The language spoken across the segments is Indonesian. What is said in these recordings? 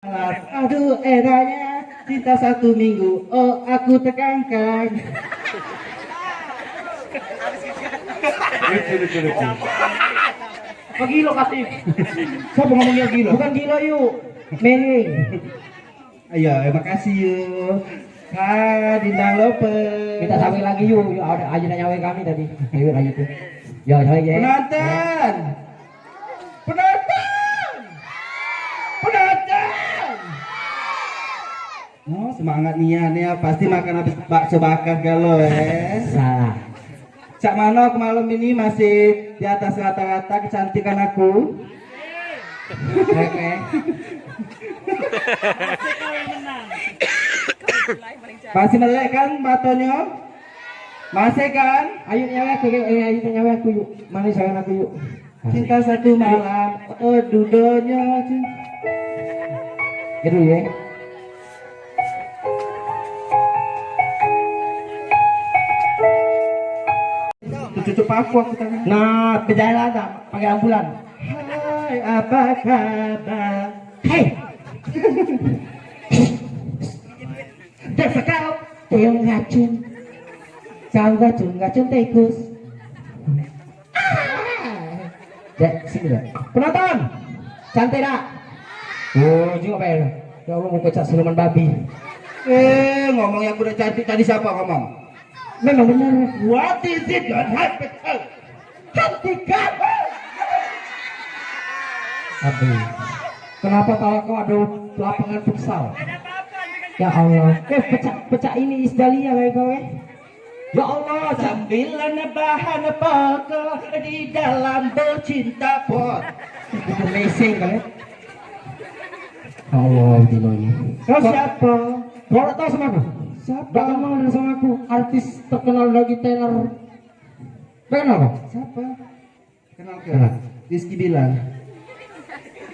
Aduh, eranya cinta 1 minggu. Oh, aku tekankan. Lucu. Kok gilo kasih? Siapa ngomongnya gilo? Bukan gilo yuk, Mering. Ayo, makasih yuk. Dindang Lopez. Kita sampai lagi yuk, ada aja nyawa kami tadi. Ayo lagi tuh. Ya, ya. Penonton. Oh, semangat Nia pasti makan habis bakso bakar galau Salah. Cak Mano malam ini masih di atas rata-rata kecantikan aku. Oke. Masih melek kan matonya? Masih kan? Ayo nyawa aku yuk. Mana sayang aku yuk. Cinta 1 malam. Oh, dudonya. Gitu ya. Cucuk aku tanya. Nah, berjalan tak pakai ambulan. Hai, apa kabar? Hei. Kau Tiang racun. Kau racun tikus. Dek, sini dek. Penonton, cantik tak? Oh, juga apa ya? Ya Allah mau kocak siluman babi. Ngomong yang udah cantik tadi siapa ngomong? Memang benar. What is it that happened? Cantik kamu. Aduh. Kenapa kalau kau ada lapangan futsal? Ya Allah. Pecah ini Isdalia baik kau Ya Allah, Sambilan bahan pokok di dalam bercinta pot. bukan mesing kali. Allah dino ini. Kau siapa? Kau tak tahu sama aku? Siapa? Tak kenal sama aku. Artis terkenal lagi tenor. Tak kenal kau? Siapa? Kenal ke? Kenal. Rizky bilang.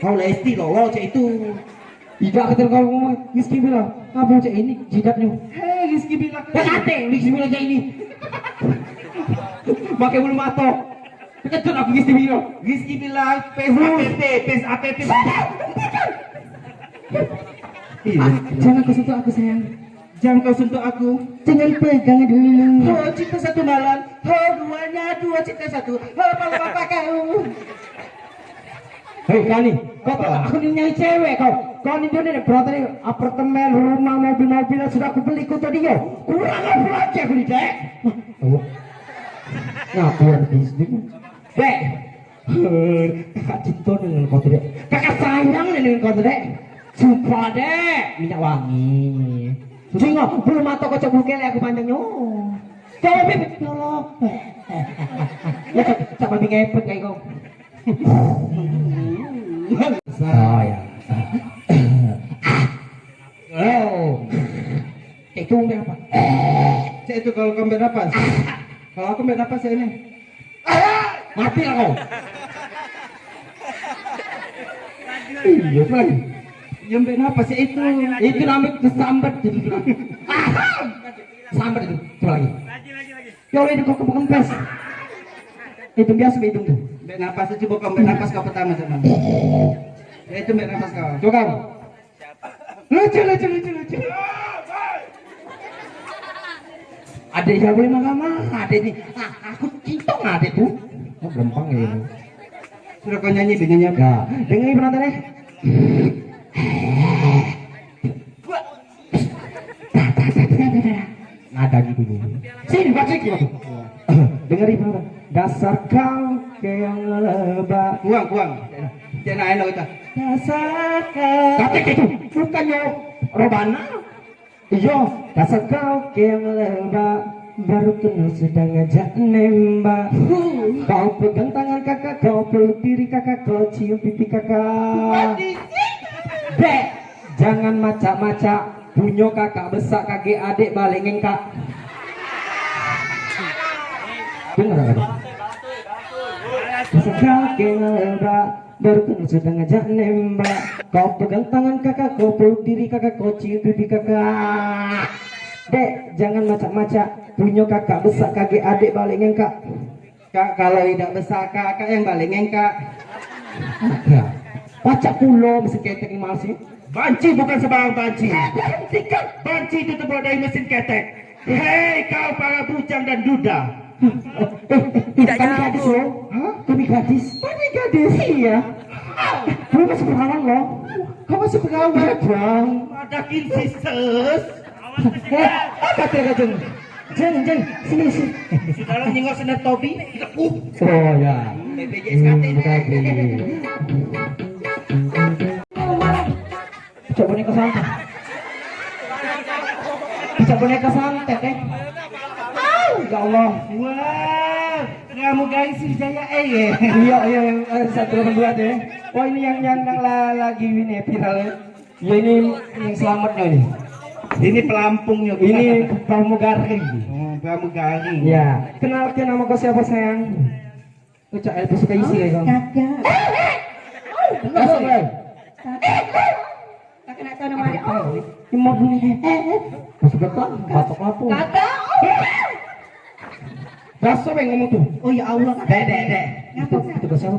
Kau lesti loh, cek itu. Tidak ketika kau ngomong, Rizky bilang, apa cek ini jidatnya? Hei, Rizky bilang. Kate, Rizky bilang cek ini. Pakai bulu mato. Kecil aku Rizky bilang. Rizky bilang, pes app. Iya. Jangan kau sentuh aku sayang. Jangan kau sentuh aku. Jangan pegang dulu. Oh, cinta 1 malam. Oh, dua cinta 1. Oh, malam apa kau? Hei Kani, kau tahu aku ini nyari cewek kau. Kau ini dia nih berarti apartemen, rumah, mobil-mobilan sudah aku beli kau tadi ya. Kurang apa aja aku nih dek. Ngapain bisnis? Dek, kakak cinta dengan kau dek. Kakak sayang dengan kau dek. Sumpah dek, minyak wangi. Singok, belum mata kau coba kele aku panjangnya. Coba bibit, tolong. Ya coba bibit ngepet kayak kau. Oh ya. Oh. Itu apa? Cek itu kalau kau bernapas. Kalau aku bernapas ya ini. Mati lah kau. Iya lagi. Yang bernapas ya itu. Itu namanya kesambat jadi. Sambat itu. Coba lagi. Ya udah itu kau kempes. Itu biasa hidung tuh. Bernapas itu coba kau bernapas kau pertama sama. Ya itu bernapas kau. Coba kamu. Lucu. Adek yang boleh makan adek ini. Aku cinta adek tuh. Oh gampang ya ini. Sudah kau nyanyi dengannya. Ya, dengerin penontonnya. Nada gitu dulu. Sini baca gitu. Dengerin penonton. Dasar kau yang lebah. Kuang. Jangan enak kita. Dasar kau. Kata gitu. Bukan yo. Robana. Iya. Dasar kau yang lebah. Baru kenal sudah ngajak nembak. Kau pegang tangan kakak, kau peluk diri kakak, kau cium pipi kakak. Dek, jangan macak-macak. Punyo kakak besak kaki adik balik ngengkak. Dengar gak? Dasar kau yang lebah. Baru kenal sudah ngajak nembak. Kau pegang tangan kakak, kau peluk diri kakak, kau cium pipi kakak. Dek, jangan macak-macak. Punya kakak besar kaki adik balik ngengkak. Kak, kalau tidak besar kakak yang balik ngengkak. Ya. Pacak pulau mesti ketek mal sih. Banci bukan sembarang banci. Hentikan. Banci itu terbuat dari mesin ketek. Hei kau para bujang dan duda. Tidak Kami gadis nyambung. loh. Hah? Kami gadis. Kami gadis. Iya. Kami masih perawan loh. Kau masih perawan bang. Ada kinsises. Apa tega jeng? Jeng, sini sini. Saudara nyengok senar Tobi. Oh ya. BPJS Cak boneka santet. Cak boneka santet ya Allah. Wah, kamu guys Wijaya ya. Iya, satu dua deh. Oh ini yang lagi ini viral ya. Ya ini yang selamatnya ini. Ini pelampungnya. Ini pramugari. Oh, pramugari. Ya, kenalkan nama kau siapa sayang? Ucap Elvis suka isi ya kau. Kakak. Masuk bro. Kakak nak tahu nama dia. Oh. Ima bunyi. Masuk betul. Batok lapu. Kakak. Rasa yang ngomong tuh. Oh ya Allah. Dek. Itu bahasa apa?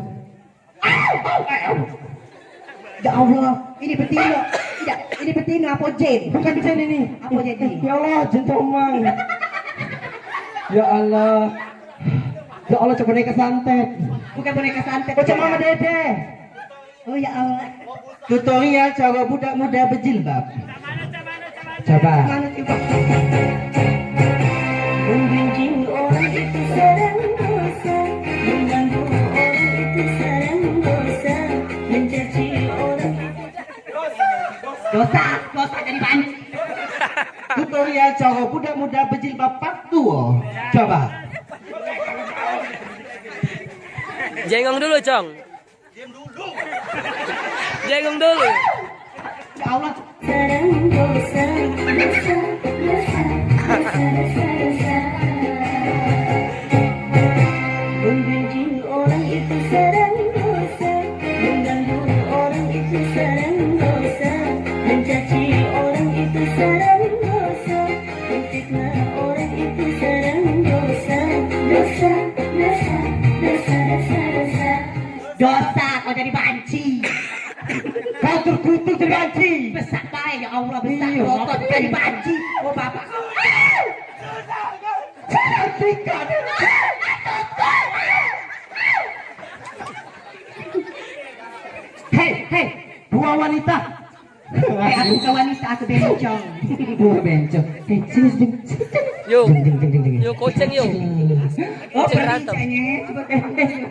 Ya Allah. Ini betina. Tidak. Ini betina apa jen? Bukan betina ini. Apa jadi? Ya Allah, gentleman. Ya Allah. Ya Allah, coba boneka santet. Bukan boneka santet. Macam mama dede. Oh ya Allah. Tutorial cara budak muda berjilbab. Coba. Mana coba? Membenci orang itu sarang dosa, mengganggu orang itu sarang dosa, mencaci orang Dosa jadi banci. Tutorial cara budak muda berjilbab part 2. Coba. Jengong dulu, Cong. Jengong dulu. Ya Allah. sarang dosa, dosa. Membenci orang itu sarang dosa, mengganggu orang itu sarang dosa, mencaci orang itu sarang dosa, menfitnah orang itu sarang dosa, dosa. Dosa kau jadi banci. Kau terkutuk jadi banci. Besar baik ya Allah besar. Iya, Kau makanya. jadi banci. Oh bapak kau. Cantikan. Hei, dua wanita. Aku bukan wanita, aku bencong. Dua bencong. Sini. Yuk, Jeng. yuk kucing yuk. Oh Kucing berantem. perintahnya. Coba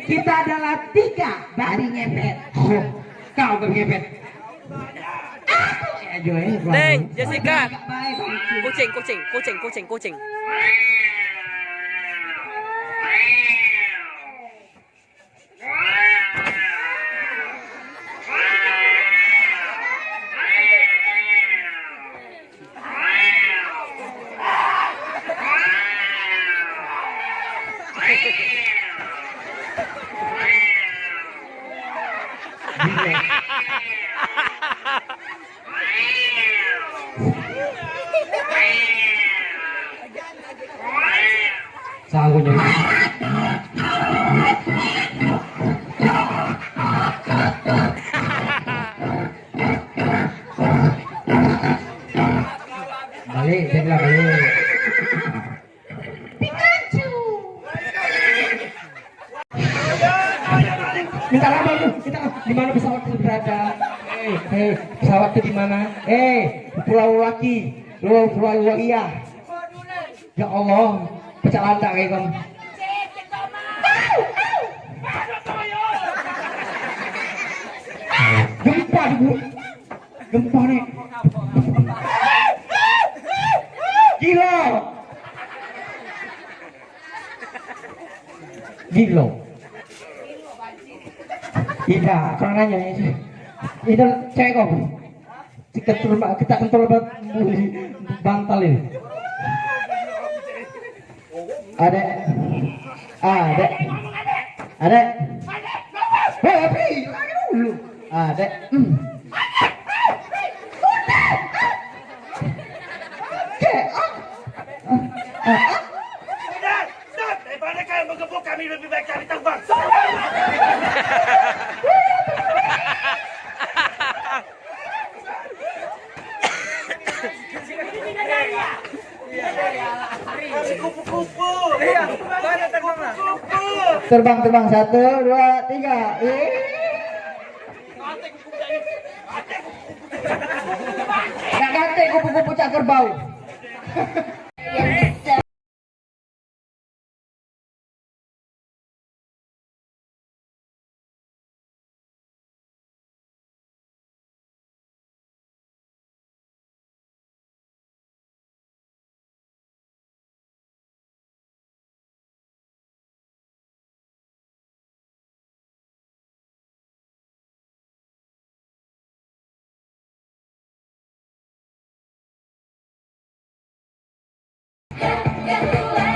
Kita adalah 3 bari ngepet. Kau bergebet. Ayo, Neng, Jessica. Baik banci. Kucing. Sanggunya. Balik, jangan balik. Minta lama lu, di mana pesawat itu berada? Pesawat itu di mana? Pulau Laki, Pulau Wagia. Ya Allah, pecah landak kayak kamu. Gempa di bu, gempa nih. Gila. Tidak, kurang nanya itu. Itu cewek kok. Kita kentul bantal ini. Ada. Babi, dulu. Ada. Daripada kalian menggebuk kami, lebih baik kami terbang. Kami kupu-kupu. Kupu-kupu. Terbang, 1, 2, 3. Gak ganti kupu-kupu caker bau. Yang tua